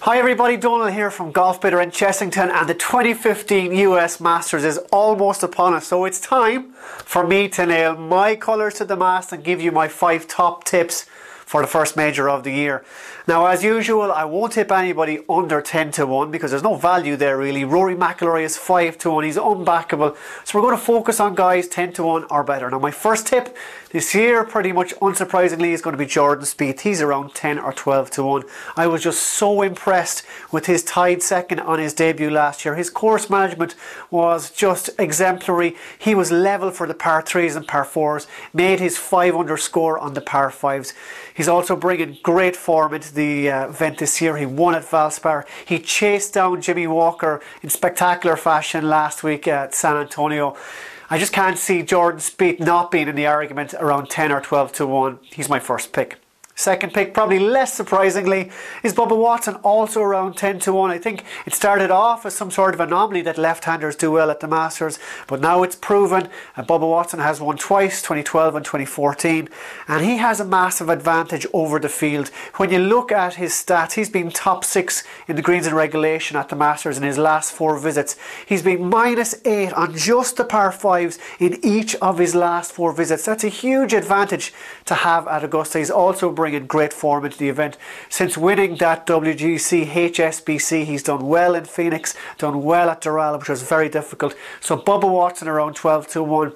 Hi everybody, Donald here from Golf Bidder in Chessington, and the 2015 US Masters is almost upon us, so it's time for me to nail my colours to the mast and give you my 5 top tips for the first major of the year. Now, as usual, I won't tip anybody under 10 to 1 because there's no value there really. Rory McIlroy is 5 to 1, he's unbackable, so we're going to focus on guys 10 to 1 or better. Now, my first tip this year, pretty much unsurprisingly, is going to be Jordan Spieth. He's around 10 or 12 to 1. I was just so impressed with his tied second on his debut last year. His course management was just exemplary. He was level for the par 3s and par 4s, made his 5 under score on the par 5s. He's also bringing great form into the event this year. He won at Valspar. He chased down Jimmy Walker in spectacular fashion last week at San Antonio. I just can't see Jordan Spieth not being in the argument around 10 or 12 to 1. He's my first pick. Second pick, probably less surprisingly, is Bubba Watson, also around 10 to 1. I think it started off as some sort of anomaly that left-handers do well at the Masters, but now it's proven. Bubba Watson has won twice, 2012 and 2014, and he has a massive advantage over the field. When you look at his stats, he's been top 6 in the greens and regulation at the Masters in his last 4 visits. He's been -8 on just the par 5s in each of his last 4 visits. That's a huge advantage to have at Augusta. He's also bringing great form into the event. Since winning that WGC HSBC, he's done well in Phoenix, done well at Doral, which was very difficult. So Bubba Watson around 12 to 1.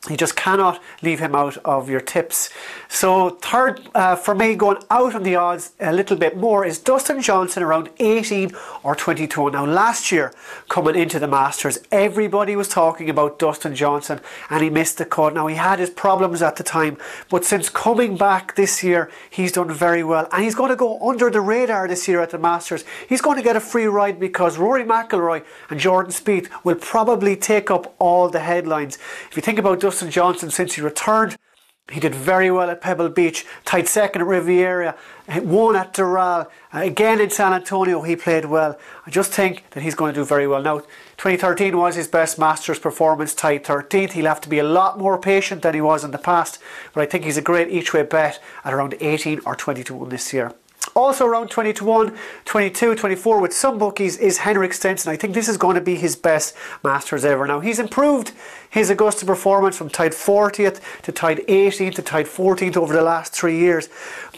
You just cannot leave him out of your tips. So third for me, going out on the odds a little bit more, is Dustin Johnson around 18 or 20 to 1. Now, last year coming into the Masters, everybody was talking about Dustin Johnson and he missed the cut. Now, he had his problems at the time, but since coming back this year, he's done very well, and he's going to go under the radar this year at the Masters. He's going to get a free ride because Rory McIlroy and Jordan Spieth will probably take up all the headlines. If you think about Dustin Johnson, since he returned, he did very well at Pebble Beach, tied second at Riviera, won at Doral, again in San Antonio he played well. I just think that he's going to do very well. Now, 2013 was his best Masters performance, tied 13th. He'll have to be a lot more patient than he was in the past, but I think he's a great each way bet at around 18 or 20 to 1 this year. Also around 20 to 1, 22, 24 with some bookies is Henrik Stenson. I think this is going to be his best Masters ever. Now, he's improved his Augusta performance from tied 40th to tied 18th to tied 14th over the last 3 years.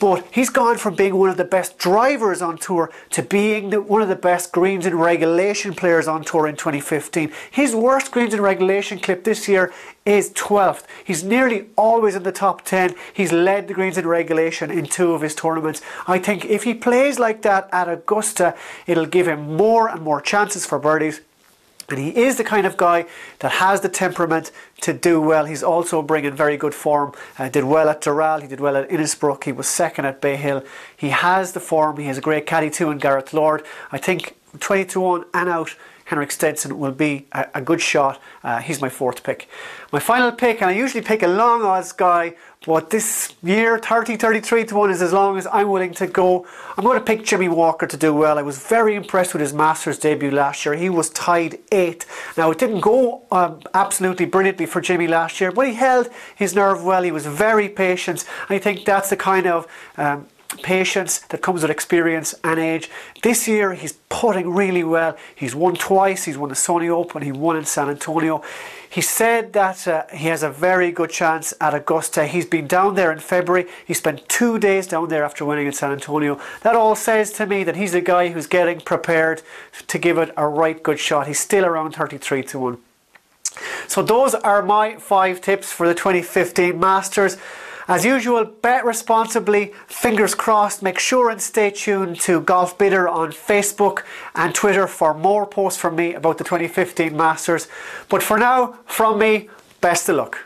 But he's gone from being one of the best drivers on tour to being one of the best greens in regulation players on tour in 2015. His worst greens in regulation clip this year is 12th. He's nearly always in the top 10. He's led the greens in regulation in 2 of his tournaments. I think if he plays like that at Augusta, it'll give him more and more chances for birdies. And he is the kind of guy that has the temperament to do well. He's also bringing very good form. Did well at Doral, he did well at Innisbrook, he was second at Bay Hill. He has the form, he has a great caddy too in Gareth Lord. I think 20 to 1 and out, Henrik Stenson will be a good shot. He's my 4th pick. My final pick, and I usually pick a long odds guy, but this year 30, 33 to 1 is as long as I'm willing to go. I'm going to pick Jimmy Walker to do well. I was very impressed with his Masters debut last year. He was tied 8th. Now, it didn't go absolutely brilliantly for Jimmy last year, but he held his nerve well. He was very patient. I think that's the kind of patience that comes with experience and age. This year he's putting really well. He's won twice. He's won the Sony Open, he won in San Antonio. He said that he has a very good chance at Augusta. He's been down there in February. He spent 2 days down there after winning in San Antonio. That all says to me that he's a guy who's getting prepared to give it a right good shot. He's still around 33 to 1. So those are my 5 tips for the 2015 Masters. As usual, bet responsibly, fingers crossed. Make sure and stay tuned to Golf Bidder on Facebook and Twitter for more posts from me about the 2015 Masters. But for now, from me, best of luck.